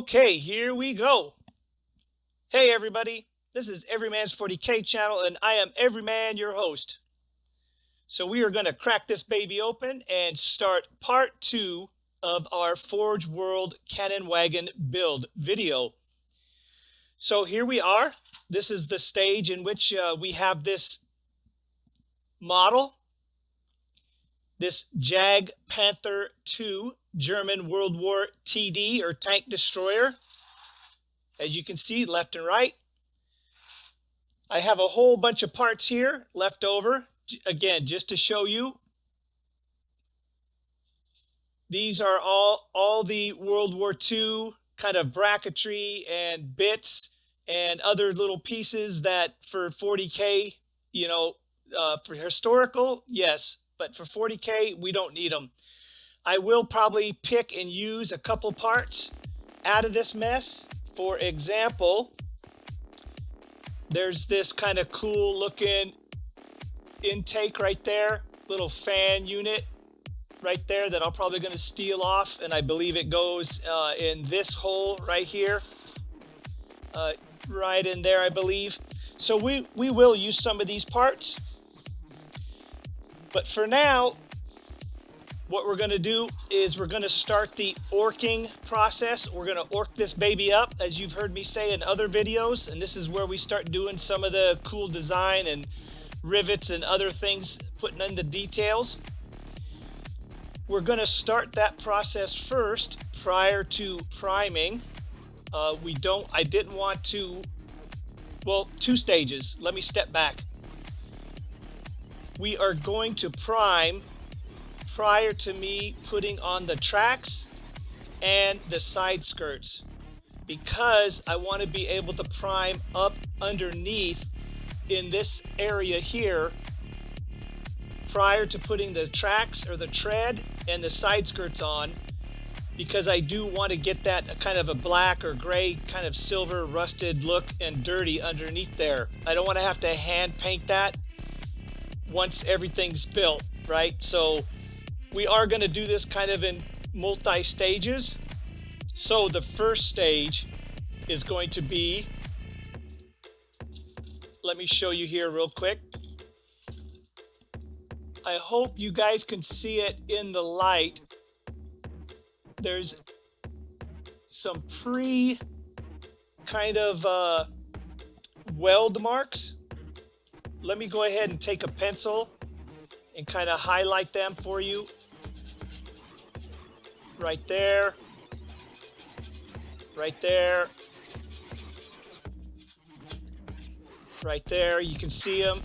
Okay, here we go. Hey everybody, this is Everyman's 40K channel and I am Everyman, your host. So we are going to crack this baby open and start part 2 of our Forge World Kannonwagon build video. So here we are. This is the stage in which we have this model, this Jag Panther II German World War TD or tank destroyer. As you can see, left and right. I have a whole bunch of parts here left over. Again, just to show you. These are all the World War II kind of bracketry and bits and other little pieces that for 40K, for historical, yes. But for 40K, we don't need them. I will probably pick and use a couple parts out of this mess. For example, there's this kind of cool looking intake right there, little fan unit right there that I'm probably going to steal off, and I believe it goes in this hole right here, right in there, I believe. So we will use some of these parts, but for now, what we're going to do is we're going to start the orking process. We're going to ork this baby up, as you've heard me say in other videos, and this is where we start doing some of the cool design and rivets and other things, putting in the details. We're going to start that process first prior to priming. I didn't want to, well, 2 stages. Let me step back. We are going to prime prior to me putting on the tracks and the side skirts, because I want to be able to prime up underneath in this area here prior to putting the tracks or the tread and the side skirts on, because I do want to get that kind of a black or gray kind of silver rusted look and dirty underneath there. I don't want to have to hand paint that once everything's built, right? So we are going to do this kind of in multi-stages. So the first stage is going to be, let me show you here real quick. I hope you guys can see it in the light. There's some kind of weld marks. Let me go ahead and take a pencil and kind of highlight them for you. Right there, right there, right there. You can see them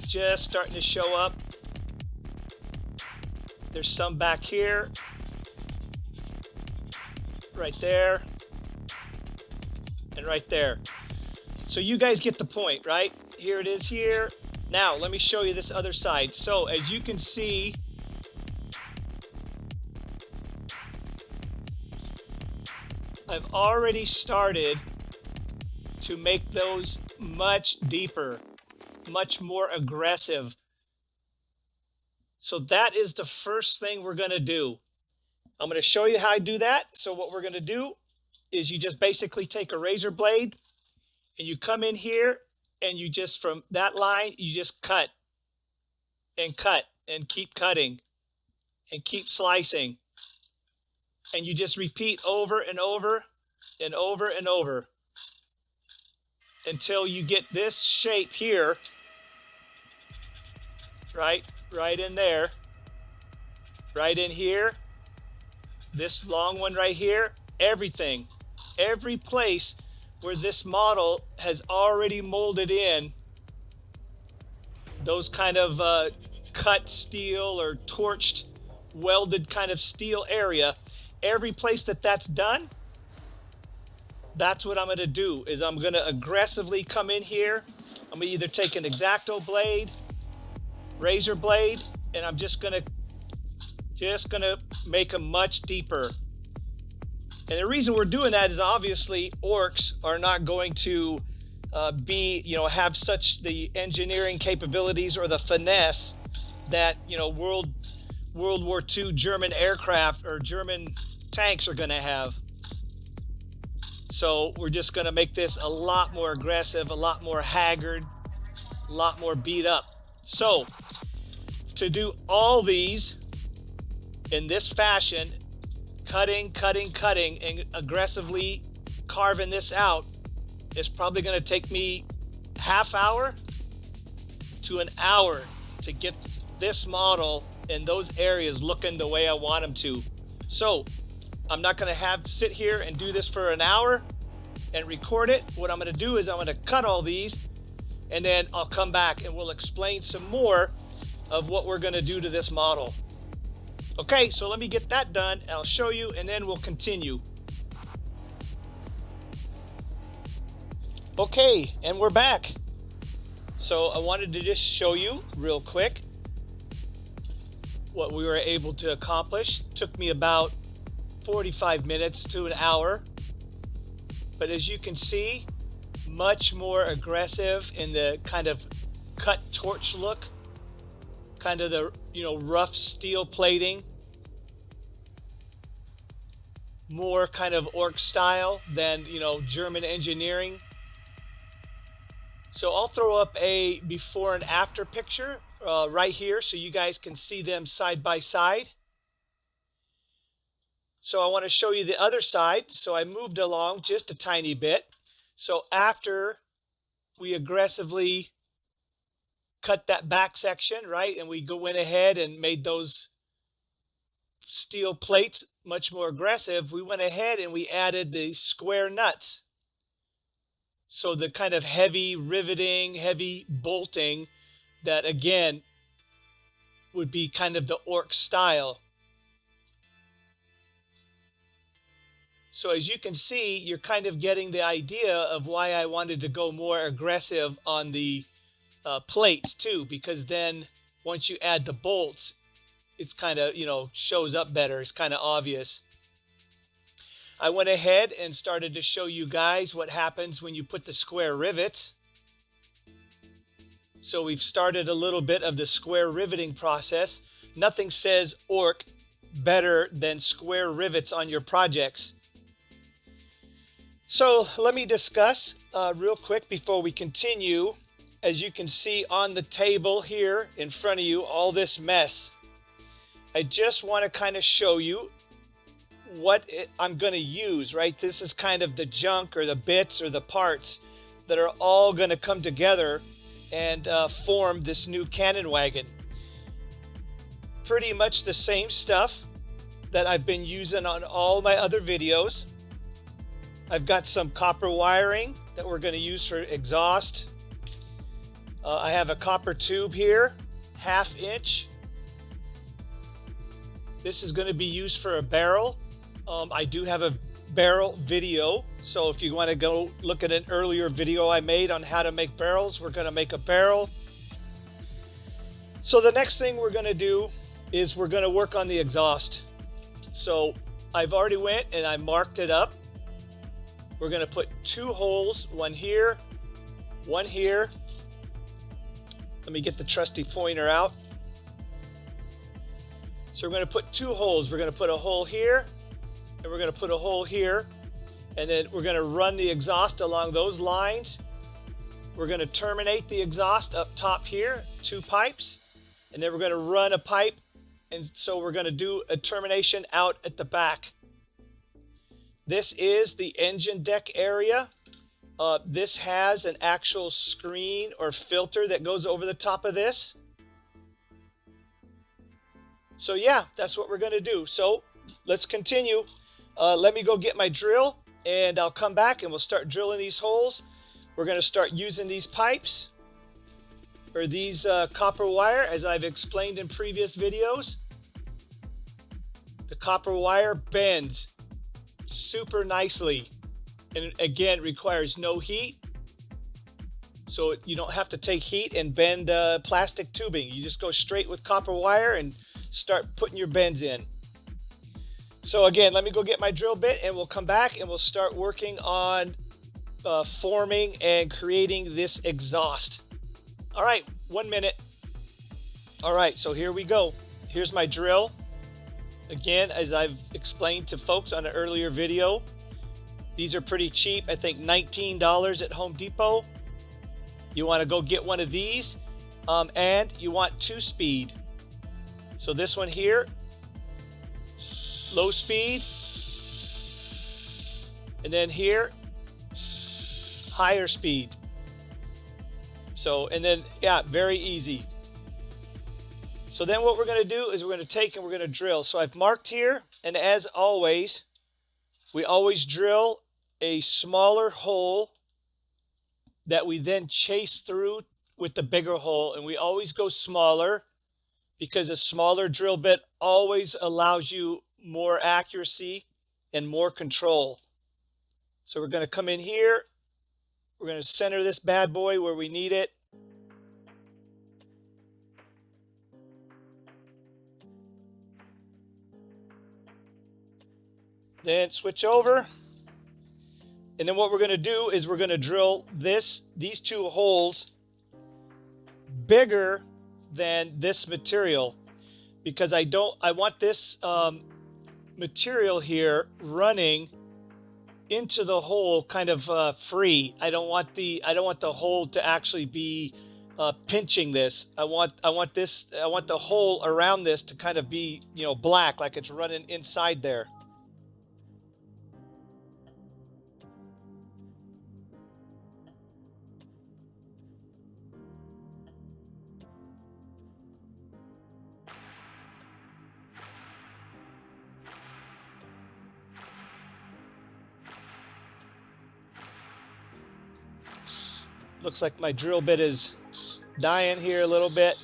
just starting to show up. There's some back here, right there, and right there. So you guys get the point, right? Here it is here. Now, let me show you this other side. So as you can see, I've already started to make those much deeper, much more aggressive. So that is the first thing we're going to do. I'm going to show you how I do that. So what we're going to do is you just basically take a razor blade and you come in here and you just, from that line, you just cut and keep cutting and keep slicing. And you just repeat over and over and over and over until you get this shape here, right in there, right in here, this long one right here, everything, every place where this model has already molded in those kind of cut steel or torched, welded kind of steel area. Every place that's done, that's what I'm going to do, is I'm going to aggressively come in here. I'm going to either take an X-Acto blade, razor blade, and I'm just going to make them much deeper. And the reason we're doing that is obviously orcs are not going to have such the engineering capabilities or the finesse that, World War II German aircraft or German tanks are going to have. So we're just going to make this a lot more aggressive, a lot more haggard, a lot more beat up. So to do all these in this fashion, cutting, and aggressively carving this out, is probably going to take me half hour to an hour to get this model in those areas looking the way I want them to. So I'm not going to sit here and do this for an hour and record it. What I'm going to do is I'm going to cut all these, and then I'll come back and we'll explain some more of what we're going to do to this model. Okay, so let me get that done. I'll show you, and then we'll continue. Okay, and we're back. So I wanted to just show you real quick what we were able to accomplish. It took me about 45 minutes to an hour. But as you can see, much more aggressive in the kind of cut torch look, kind of the, rough steel plating, more kind of Ork style than, German engineering. So I'll throw up a before and after picture right here so you guys can see them side by side. So I want to show you the other side. So I moved along just a tiny bit. So after we aggressively cut that back section, right, and we went ahead and made those steel plates much more aggressive, we went ahead and we added the square nuts. So the kind of heavy riveting, heavy bolting that again would be kind of the Ork style. So as you can see, you're kind of getting the idea of why I wanted to go more aggressive on the plates too, because then once you add the bolts, it's kind of, shows up better. It's kind of obvious. I went ahead and started to show you guys what happens when you put the square rivets. So we've started a little bit of the square riveting process. Nothing says Ork better than square rivets on your projects. So let me discuss real quick before we continue. As you can see on the table here in front of you, all this mess. I just want to kind of show you what I'm going to use, right? This is kind of the junk or the bits or the parts that are all going to come together and form this new Kannonwagon. Pretty much the same stuff that I've been using on all my other videos. I've got some copper wiring that we're going to use for exhaust. I have a copper tube here, 1/2 inch. This is going to be used for a barrel. I do have a barrel video, so if you want to go look at an earlier video I made on how to make barrels, we're going to make a barrel. So the next thing we're going to do is we're going to work on the exhaust. So I've already went and I marked it up. We're going to put 2 holes, one here, one here. Let me get the trusty pointer out. So we're going to put 2 holes. We're going to put a hole here, and we're going to put a hole here, and then we're going to run the exhaust along those lines. We're going to terminate the exhaust up top here, 2 pipes, and then we're going to run a pipe, and so we're going to do a termination out at the back. This is the engine deck area. This has an actual screen or filter that goes over the top of this. So yeah, that's what we're going to do. So let's continue. Let me go get my drill, and I'll come back and we'll start drilling these holes. We're going to start using these pipes or these copper wire, as I've explained in previous videos. The copper wire bends super nicely, and again requires no heat, so you don't have to take heat and bend plastic tubing. You just go straight with copper wire and start putting your bends in. So again, let me go get my drill bit, and we'll come back and we'll start working on forming and creating this exhaust. All right, 1 minute. All right, so here we go. Here's my drill. Again, as I've explained to folks on an earlier video, These are pretty cheap. I think $19 at Home Depot. You want to go get one of these, and you want 2-speed. So this one here, low speed, and then here, higher speed. So, and then, yeah, very easy. So then what we're going to do is we're going to take and we're going to drill. So I've marked here, and as always, we always drill a smaller hole that we then chase through with the bigger hole, and we always go smaller because a smaller drill bit always allows you more accuracy and more control. So we're going to come in here, we're going to center this bad boy where we need it. Then switch over. And then what we're going to do is we're going to drill these 2 holes bigger than this material, because I want this material here running into the hole kind of free. I don't want the hole to actually be pinching this. I want the hole around this to kind of be, black, like it's running inside there. Looks like my drill bit is dying here a little bit.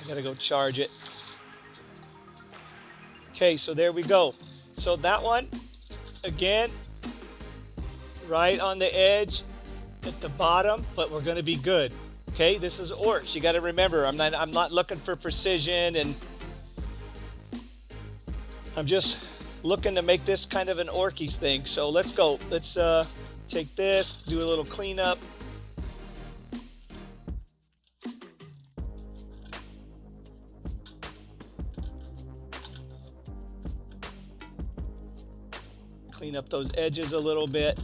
I gotta go charge it. Okay, so there we go. So that one, again, right on the edge at the bottom, but we're gonna be good. Okay, this is orcs. You gotta remember, I'm not looking for precision, and I'm just looking to make this kind of an Orkies thing. So let's go. Let's take this, do a little cleanup. Clean up those edges a little bit.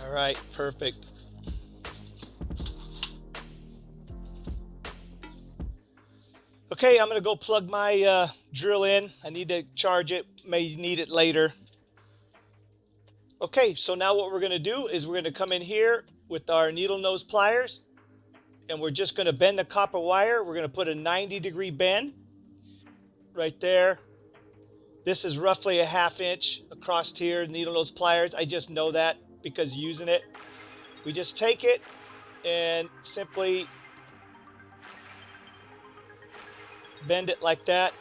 All right, perfect. Okay, I'm going to go plug my drill in. I need to charge it. May need it later. Okay, so now what we're going to do is we're going to come in here with our needle nose pliers, and we're just going to bend the copper wire. We're going to put a 90-degree bend right there. This is roughly a 1/2 inch across here, needle nose pliers. I just know that because using it. We just take it and simply bend it like that.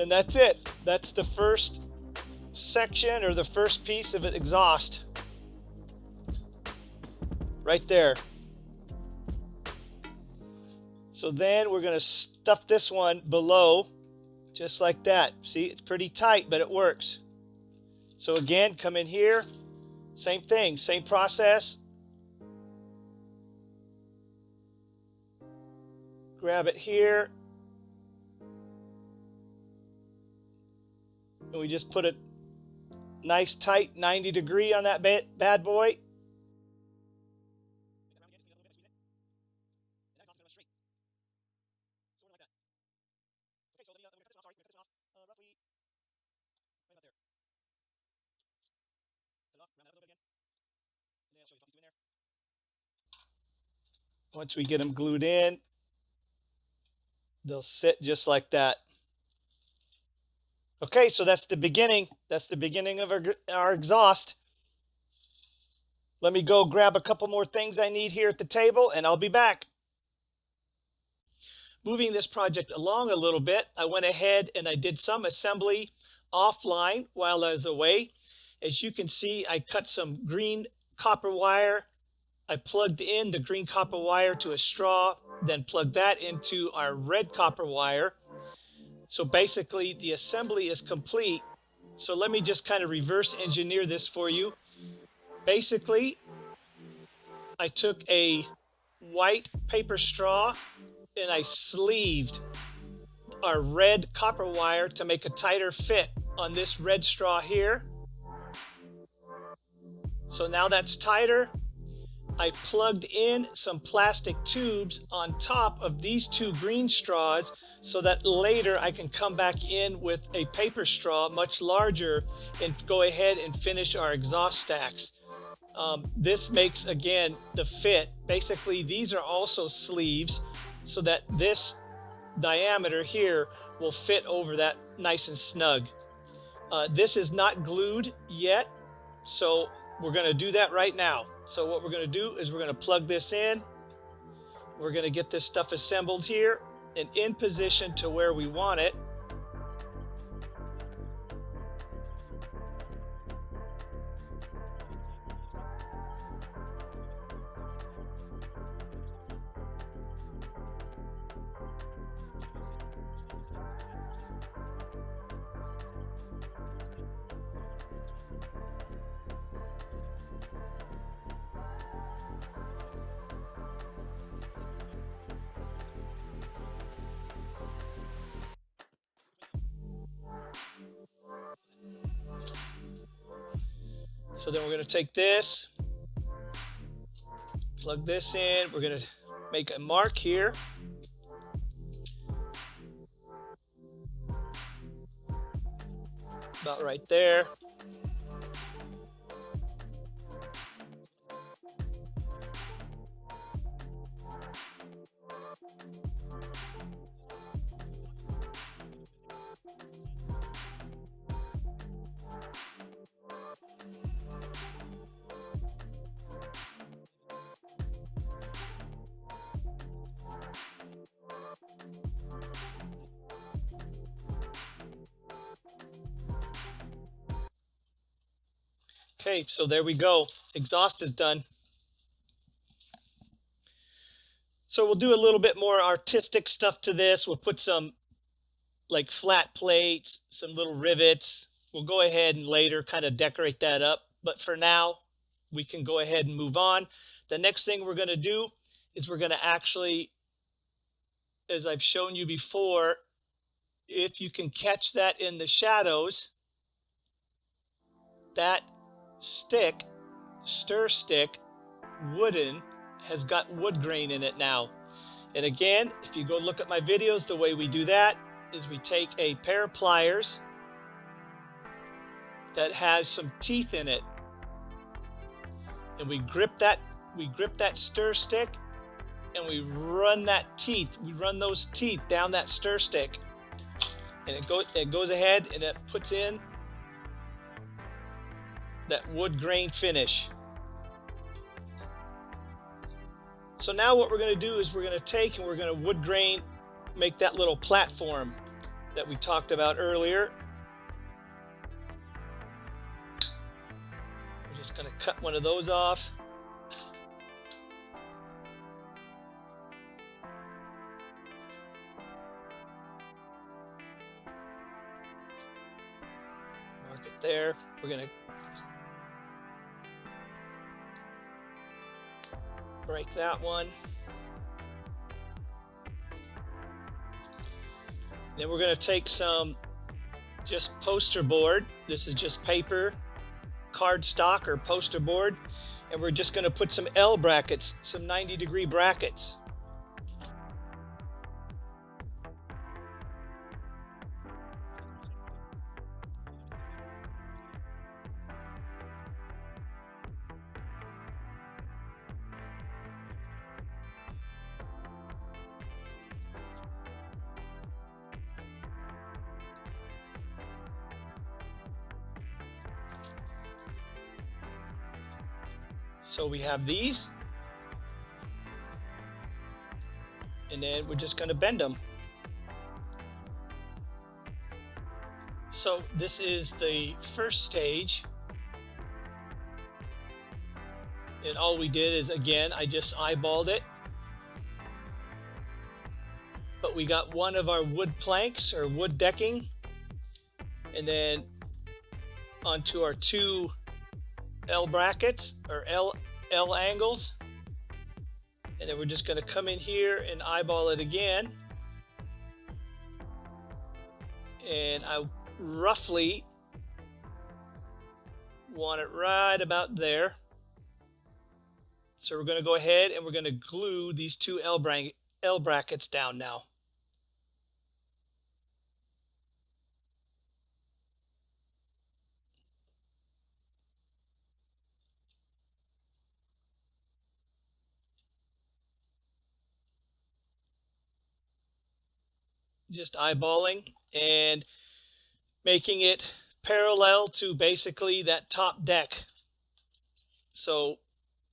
And that's it. That's the first section, or the first piece of an exhaust. Right there. So then we're going to stuff this one below, just like that. See, it's pretty tight, but it works. So again, come in here. Same thing, same process. Grab it here. And we just put a nice tight 90-degree on that bad boy. Once we get them glued in, they'll sit just like that. Okay, so that's the beginning. That's the beginning of our exhaust. Let me go grab a couple more things I need here at the table, and I'll be back. Moving this project along a little bit, I went ahead and I did some assembly offline while I was away. As you can see, I cut some green copper wire. I plugged in the green copper wire to a straw, then plugged that into our red copper wire. So basically the assembly is complete. So let me just kind of reverse engineer this for you. Basically, I took a white paper straw and I sleeved our red copper wire to make a tighter fit on this red straw here. So now that's tighter. I plugged in some plastic tubes on top of these two green straws so that later I can come back in with a paper straw much larger and go ahead and finish our exhaust stacks. This makes, again, the fit. Basically, these are also sleeves so that this diameter here will fit over that nice and snug. This is not glued yet, so we're going to do that right now. So what we're going to do is we're going to plug this in. We're going to get this stuff assembled here and in position to where we want it. So then we're going to take this, plug this in. We're going to make a mark here. About right there. Okay, so there we go. Exhaust is done. So we'll do a little bit more artistic stuff to this. We'll put some like flat plates, some little rivets. We'll go ahead and later kind of decorate that up. But for now, we can go ahead and move on. The next thing we're going to do is we're going to actually, as I've shown you before, if you can catch that in the shadows, that stick, stir stick, wooden, has got wood grain in it now. And again, if you go look at my videos, the way we do that is we take a pair of pliers that has some teeth in it, and we grip that stir stick, and we run those teeth down that stir stick, and it goes ahead and it puts in that wood grain finish. So now what we're going to do is we're going to take and we're going to wood grain, make that little platform that we talked about earlier. We're just going to cut one of those off. Mark it there. We're going to break that one. Then we're going to take some just poster board. This is just paper, cardstock or poster board. And we're just going to put some L brackets, some 90-degree brackets. So we have these, and then we're just going to bend them. So this is the first stage, and all we did is, again, I just eyeballed it, but we got one of our wood planks or wood decking, and then onto our two L brackets or L angles, and then we're just going to come in here and eyeball it again, and I roughly want it right about there. So we're going to go ahead and we're going to glue these two L brackets down now. Just eyeballing and making it parallel to basically that top deck. So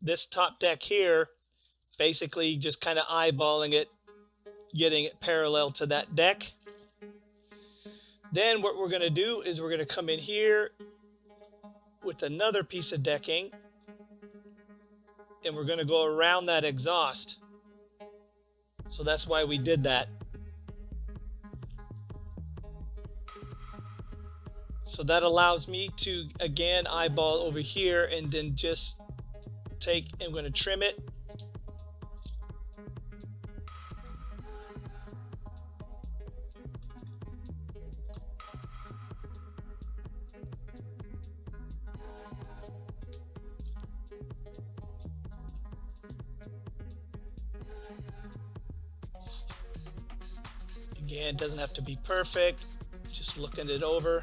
this top deck here, basically just kind of eyeballing it, getting it parallel to that deck. Then what we're going to do is we're going to come in here with another piece of decking, and we're going to go around that exhaust. So that's why we did that. So that allows me to, again, eyeball over here and then just take, I'm going to trim it. Again, it doesn't have to be perfect, just looking it over.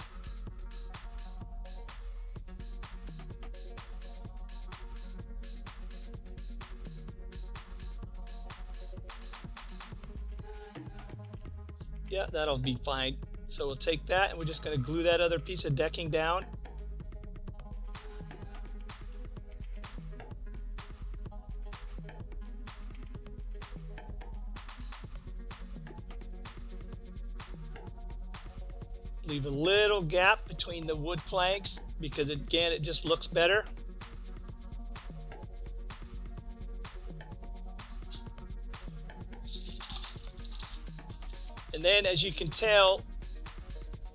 Yeah, that'll be fine. So we'll take that and we're just going to glue that other piece of decking down. Leave a little gap between the wood planks because, again, it just looks better. And then, as you can tell,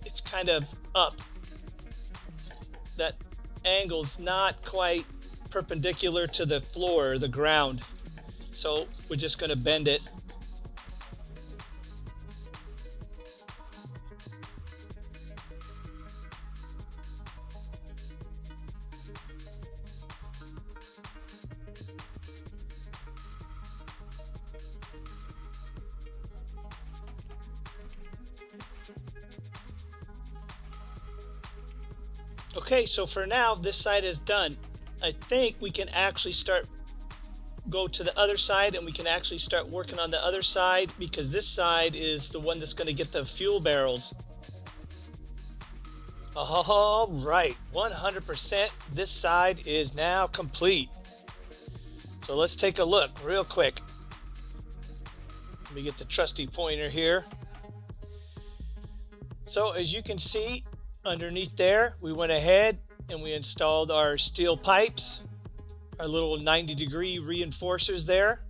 it's kind of up. That angle's not quite perpendicular to the floor or the ground. So we're just going to bend it. Okay, so for now, this side is done. I think we can actually go to the other side, and we can actually start working on the other side, because this side is the one that's going to get the fuel barrels. All right, 100%. This side is now complete. So let's take a look real quick. Let me get the trusty pointer here. So as you can see, underneath there, we went ahead and we installed our steel pipes, our little 90-degree reinforcers there.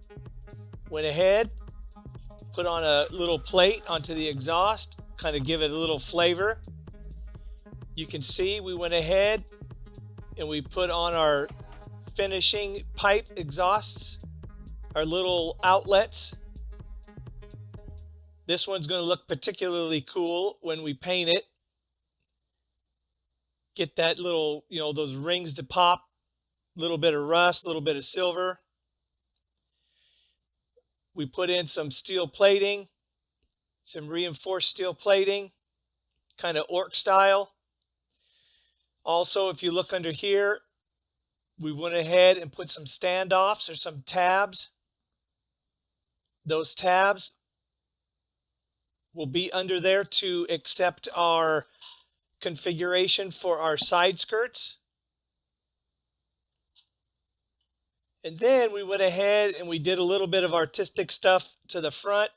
Went ahead, put on a little plate onto the exhaust, kind of give it a little flavor. You can see we went ahead and we put on our finishing pipe exhausts, our little outlets. This one's going to look particularly cool when we paint it. Get that little, those rings to pop, a little bit of rust, a little bit of silver. We put in some steel plating, some reinforced steel plating, kind of Ork style. Also, if you look under here, we went ahead and put some standoffs or some tabs. Those tabs will be under there to accept our configuration for our side skirts. And then we went ahead and we did a little bit of artistic stuff to the front.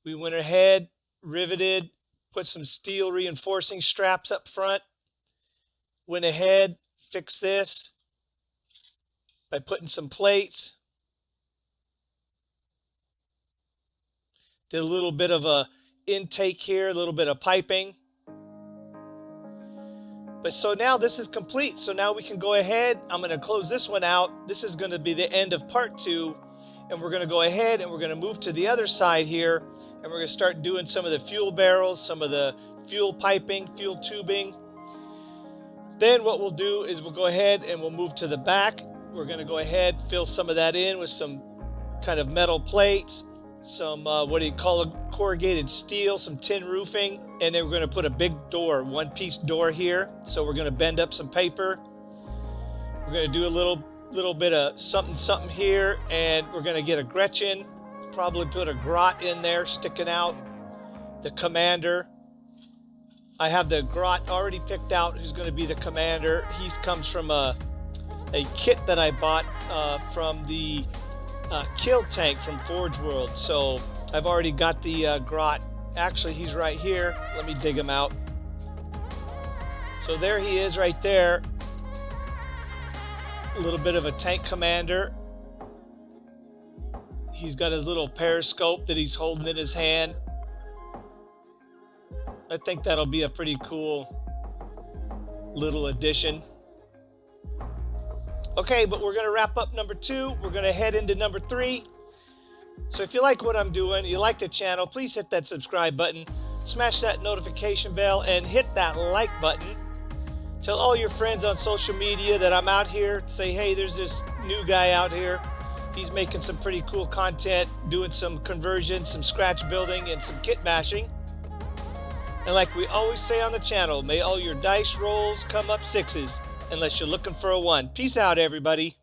We went ahead, riveted, put some steel reinforcing straps up front. Went ahead, fixed this by putting some plates. Did a little bit of a intake here, a little bit of piping. But so now this is complete. So now we can go ahead. I'm going to close this one out. This is going to be the end of part 2. And we're going to go ahead and we're going to move to the other side here. And we're going to start doing some of the fuel barrels, some of the fuel piping, fuel tubing. Then what we'll do is we'll go ahead and we'll move to the back. We're going to go ahead, fill some of that in with some kind of metal plates, some, corrugated steel, some tin roofing, and then we're going to put a big door, one-piece door here. So we're going to bend up some paper. We're going to do a little bit of something here, and we're going to get a Gretchen, probably put a grot in there sticking out, the commander. I have the grot already picked out who's going to be the commander. He comes from a kit that I bought from the kill tank from Forge World. So I've already got the grot. Actually, he's right here. Let me dig him out. So there he is right there. A little bit of a tank commander. He's got his little periscope that he's holding in his hand. I think that'll be a pretty cool little addition. Okay, but we're going to wrap up number 2. We're going to head into number 3. So if you like what I'm doing, you like the channel, please hit that subscribe button, smash that notification bell, and hit that like button. Tell all your friends on social media that I'm out here. Say, hey, there's this new guy out here. He's making some pretty cool content, doing some conversions, some scratch building, and some kit bashing. And like we always say on the channel, may all your dice rolls come up 6s, unless you're looking for a 1. Peace out, everybody.